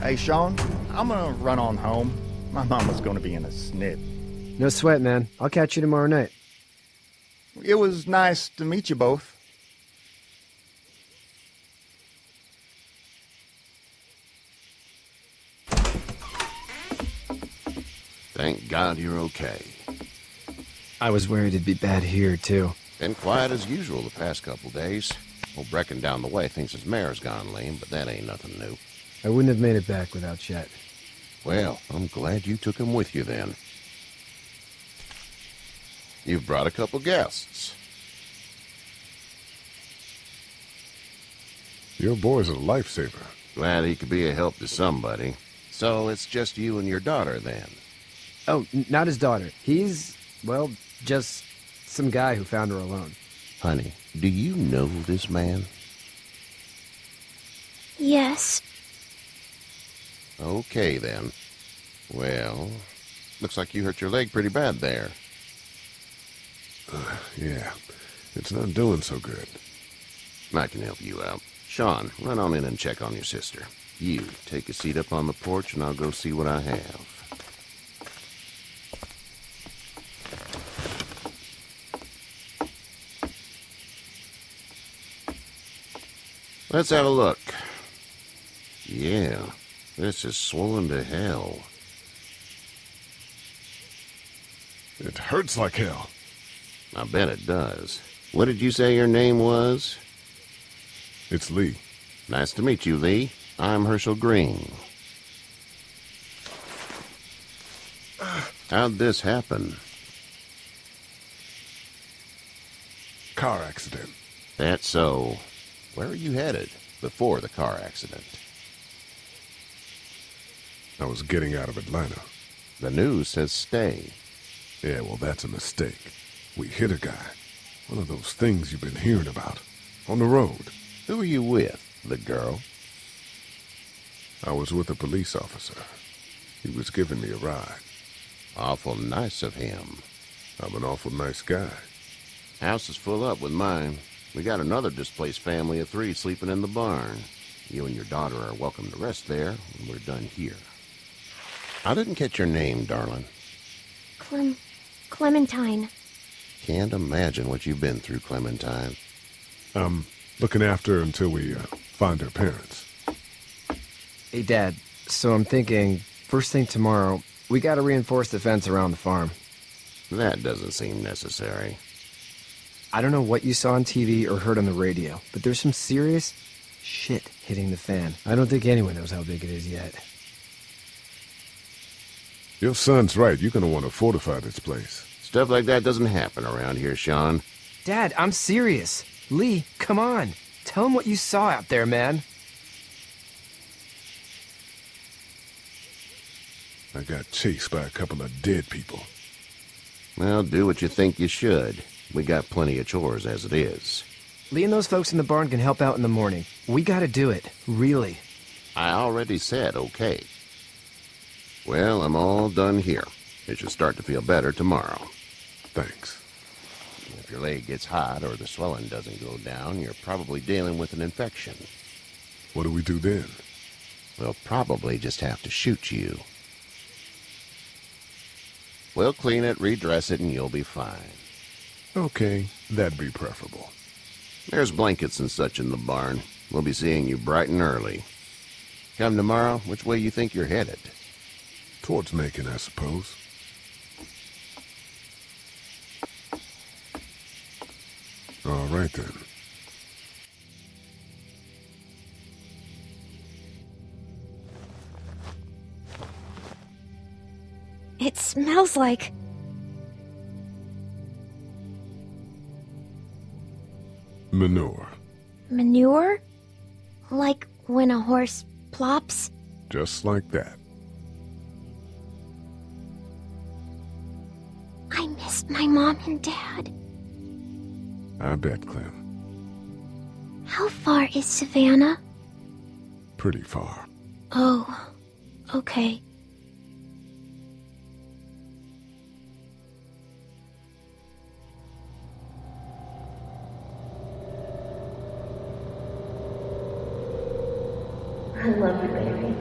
Hey, Sean, I'm gonna run on home. My mama's gonna be in a snip. No sweat, man. I'll catch you tomorrow night. It was nice to meet you both. Thank God you're okay. I was worried it'd be bad here, too. Been quiet as usual the past couple days. Old Brecken down the way thinks his mare's gone lame, but that ain't nothing new. I wouldn't have made it back without Chet. Well, I'm glad you took him with you then. You've brought a couple guests. Your boy's a lifesaver. Glad he could be a help to somebody. So it's just you and your daughter then? Oh, not his daughter. He's, well, just some guy who found her alone. Honey, do you know this man? Yes. Okay, then. Well, looks like you hurt your leg pretty bad there. Yeah, it's not doing so good. I can help you out. Sean, run on in and check on your sister. You, take a seat up on the porch and I'll go see what I have. Let's have a look. Yeah, this is swollen to hell. It hurts like hell. I bet it does. What did you say your name was? It's Lee. Nice to meet you, Lee. I'm Herschel Green. How'd this happen? Car accident. That's so. Where are you headed before the car accident? I was getting out of Atlanta. The news says stay. Yeah, well, that's a mistake. We hit a guy. One of those things you've been hearing about. On the road. Who are you with? The girl? I was with a police officer. He was giving me a ride. Awful nice of him. I'm an awful nice guy. House is full up with mine. We got another displaced family of 3 sleeping in the barn. You and your daughter are welcome to rest there when we're done here. I didn't catch your name, darling. Clementine. Can't imagine what you've been through, Clementine. I'm looking after her until we find her parents. Hey, Dad, so I'm thinking, first thing tomorrow, we gotta reinforce the fence around the farm. That doesn't seem necessary. I don't know what you saw on TV or heard on the radio, but there's some serious shit hitting the fan. I don't think anyone knows how big it is yet. Your son's right. You're gonna want to fortify this place. Stuff like that doesn't happen around here, Sean. Dad, I'm serious. Lee, come on. Tell him what you saw out there, man. I got chased by a couple of dead people. Well, do what you think you should. We got plenty of chores as it is. Lee and those folks in the barn can help out in the morning. We gotta do it. Really. I already said okay. Well, I'm all done here. It should start to feel better tomorrow. Thanks. If your leg gets hot or the swelling doesn't go down, you're probably dealing with an infection. What do we do then? We'll probably just have to shoot you. We'll clean it, redress it, and you'll be fine. Okay, that'd be preferable. There's blankets and such in the barn. We'll be seeing you bright and early. Come tomorrow, which way you think you're headed? Towards Macon, I suppose. All right, then. It smells like... Manure. manure? Like when a horse plops? Just like that. I miss my mom and dad. I bet, Clem. How far is Savannah? Pretty far. Oh, okay. I love you, baby.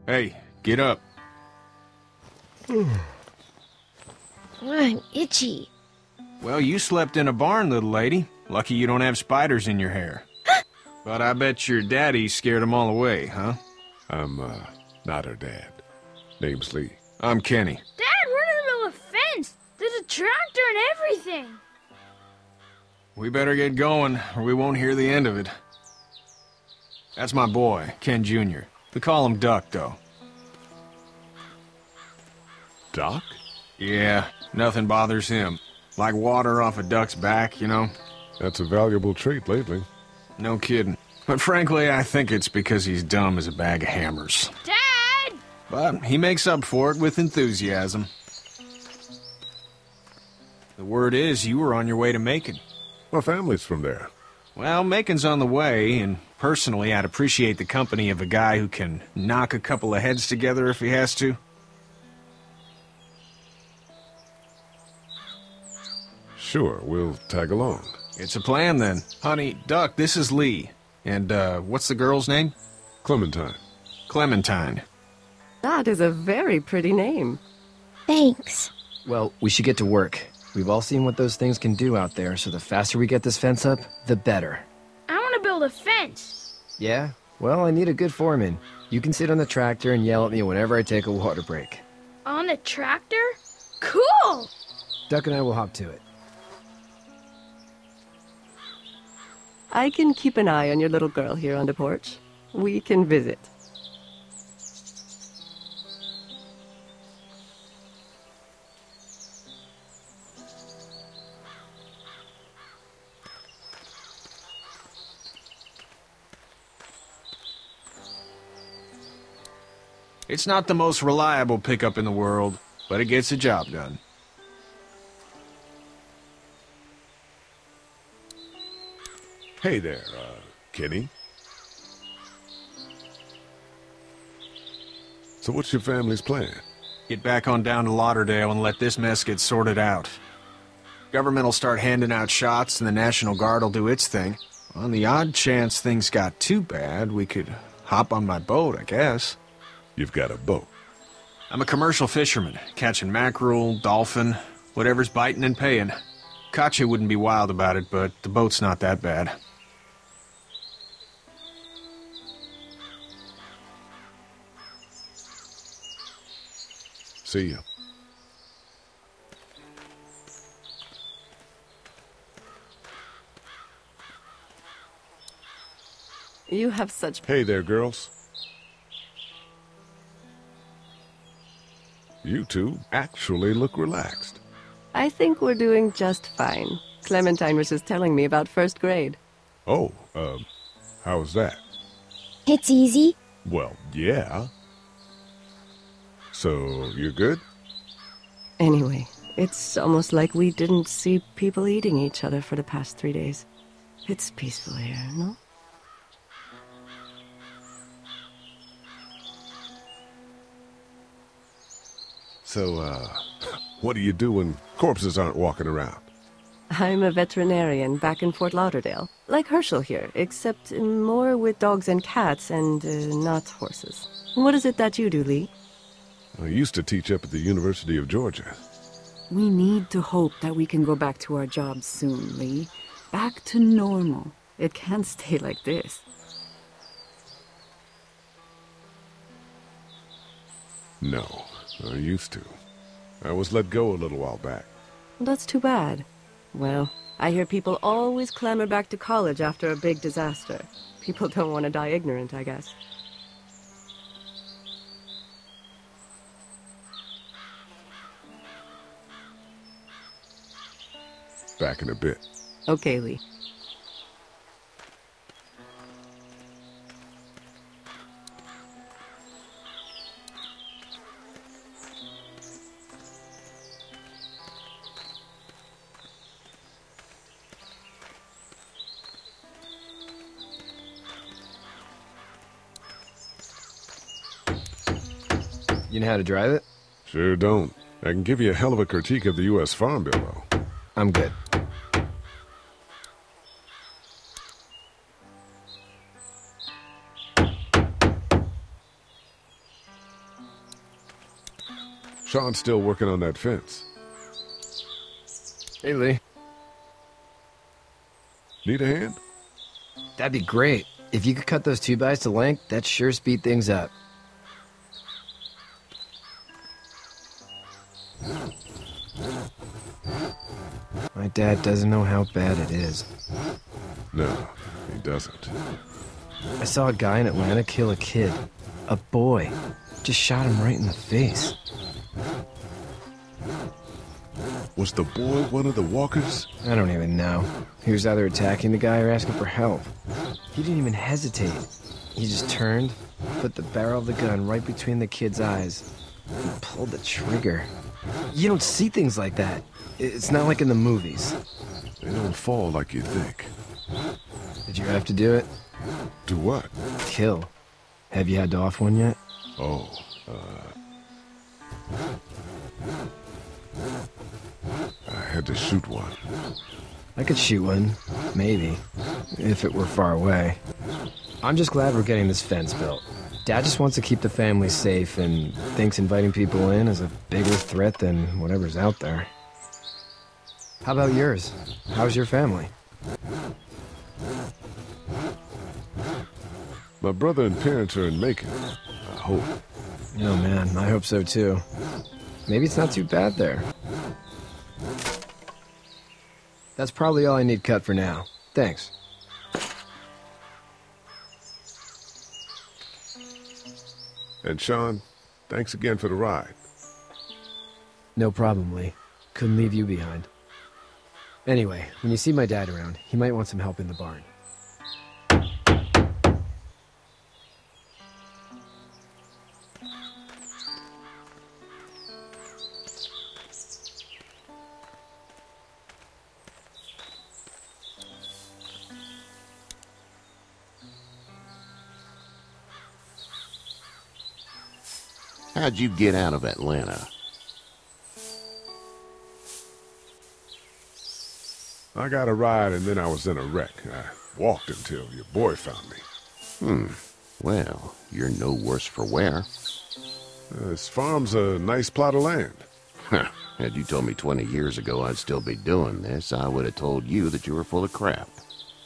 Hey, get up. I'm itchy. Well, you slept in a barn, little lady. Lucky you don't have spiders in your hair. But I bet your daddy scared them all away, huh? I'm, not her dad. Name's Lee. I'm Kenny. Dad, we're in the middle of a fence. There's a tractor and everything. We better get going, or we won't hear the end of it. That's my boy, Ken Jr. We call him Duck, though. Doc? Yeah, nothing bothers him. Like water off a duck's back, you know? That's a valuable trait lately. No kidding. But frankly, I think it's because he's dumb as a bag of hammers. Dad! But he makes up for it with enthusiasm. The word is you were on your way to Macon. My family's from there. Well, Macon's on the way, and personally, I'd appreciate the company of a guy who can knock a couple of heads together if he has to. Sure, we'll tag along. It's a plan, then. Honey, Duck, this is Lee. And, what's the girl's name? Clementine. Clementine. That is a very pretty name. Thanks. Well, we should get to work. We've all seen what those things can do out there, so the faster we get this fence up, the better. I want to build a fence. Yeah? Well, I need a good foreman. You can sit on the tractor and yell at me whenever I take a water break. On the tractor? Cool! Duck and I will hop to it. I can keep an eye on your little girl here on the porch. We can visit. It's not the most reliable pickup in the world, but it gets the job done. Hey there, Kenny. So what's your family's plan? Get back on down to Lauderdale and let this mess get sorted out. Government will start handing out shots and the National Guard will do its thing. On the odd chance things got too bad, we could hop on my boat, I guess. You've got a boat. I'm a commercial fisherman, catching mackerel, dolphin, whatever's biting and paying. Katya wouldn't be wild about it, but the boat's not that bad. See ya. You have such... Hey there, girls. You two actually look relaxed. I think we're doing just fine. Clementine was just telling me about first grade. Oh, how was that? It's easy. Well, yeah. So, you're good? Anyway, it's almost like we didn't see people eating each other for the past 3 days. It's peaceful here, no? So, what do you do when corpses aren't walking around? I'm a veterinarian back in Fort Lauderdale. Like Herschel here, except more with dogs and cats and not horses. What is it that you do, Lee? I used to teach up at the University of Georgia. We need to hope that we can go back to our jobs soon, Lee. Back to normal. It can't stay like this. No, I used to. I was let go a little while back. That's too bad. Well, I hear people always clamor back to college after a big disaster. People don't want to die ignorant, I guess. Back in a bit. Okay, Lee. You know how to drive it? Sure don't. I can give you a hell of a critique of the U.S. Farm Bill, though. I'm good. Sean's still working on that fence. Hey, Lee. Need a hand? That'd be great. If you could cut those 2x to length, that'd sure speed things up. My dad doesn't know how bad it is. No, he doesn't. I saw a guy in Atlanta kill a kid. A boy. Just shot him right in the face. Was the boy one of the walkers? I don't even know. He was either attacking the guy or asking for help. He didn't even hesitate. He just turned, put the barrel of the gun right between the kid's eyes, and pulled the trigger. You don't see things like that. It's not like in the movies. They don't fall like you think. Did you have to do it? Do what? Kill. Have you had to off one yet? Oh, I had to shoot one. I could shoot one, maybe, if it were far away. I'm just glad we're getting this fence built. Dad just wants to keep the family safe and thinks inviting people in is a bigger threat than whatever's out there. How about yours? How's your family? My brother and parents are in Macon. I hope. Oh man, I hope so too. Maybe it's not too bad there. That's probably all I need cut for now. Thanks. And Sean, thanks again for the ride. No problem, Lee. Couldn't leave you behind. Anyway, when you see my dad around, he might want some help in the barn. How'd you get out of Atlanta? I got a ride and then I was in a wreck. I walked until your boy found me. Well, you're no worse for wear. This farm's a nice plot of land. Had you told me 20 years ago I'd still be doing this, I would have told you that you were full of crap.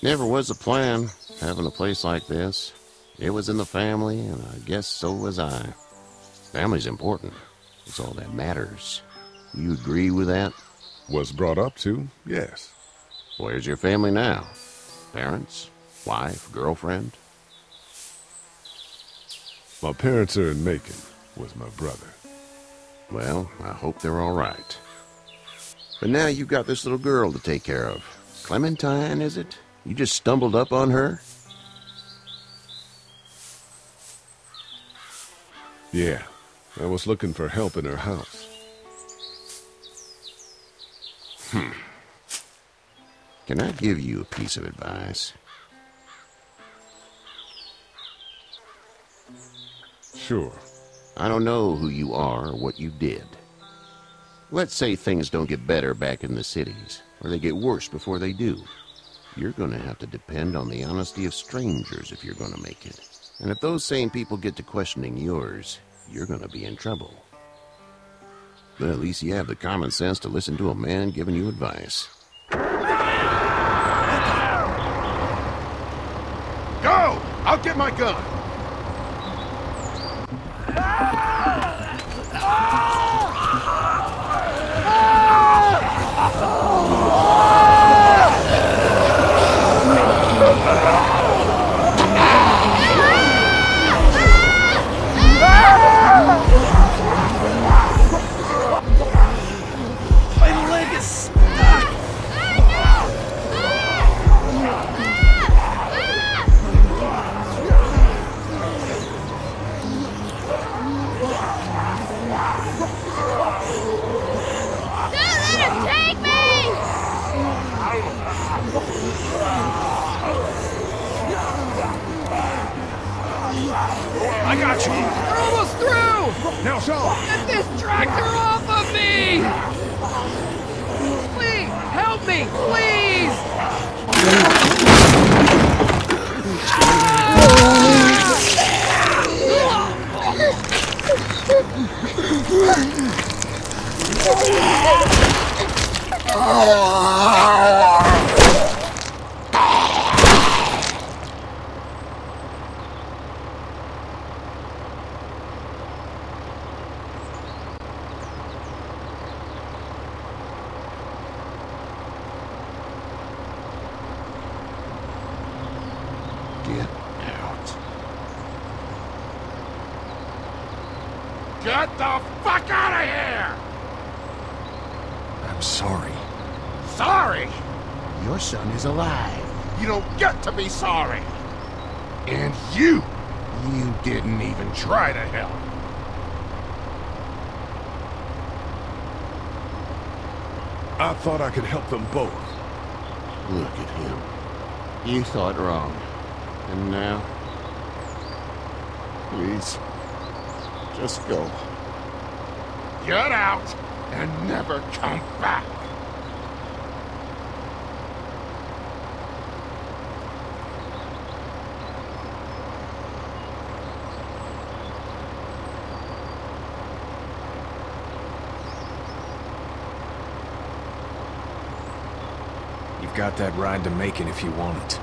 Never was a plan, having a place like this. It was in the family, and I guess so was I. Family's important. It's all that matters. You agree with that? Was brought up to, yes. Where's your family now? Parents? Wife? Girlfriend? My parents are in Macon with my brother. Well, I hope they're all right. But now you've got this little girl to take care of. Clementine, is it? You just stumbled up on her? Yeah, I was looking for help in her house. Can I give you a piece of advice? Sure. I don't know who you are or what you did. Let's say things don't get better back in the cities, or they get worse before they do. You're gonna have to depend on the honesty of strangers if you're gonna make it. And if those same people get to questioning yours, you're gonna be in trouble. But at least you have the common sense to listen to a man giving you advice. Go! I'll get my gun! I got you. We're almost through! Now, Sean! Get this tractor off of me! Please, help me, please! Get out. Get the fuck out of here! I'm sorry. Sorry? Your son is alive. You don't get to be sorry. And you didn't even try to help. I thought I could help them both. Look at him. You thought wrong. And now... Please, just go. Get out and never come back. You've got that ride to Macon if you want it.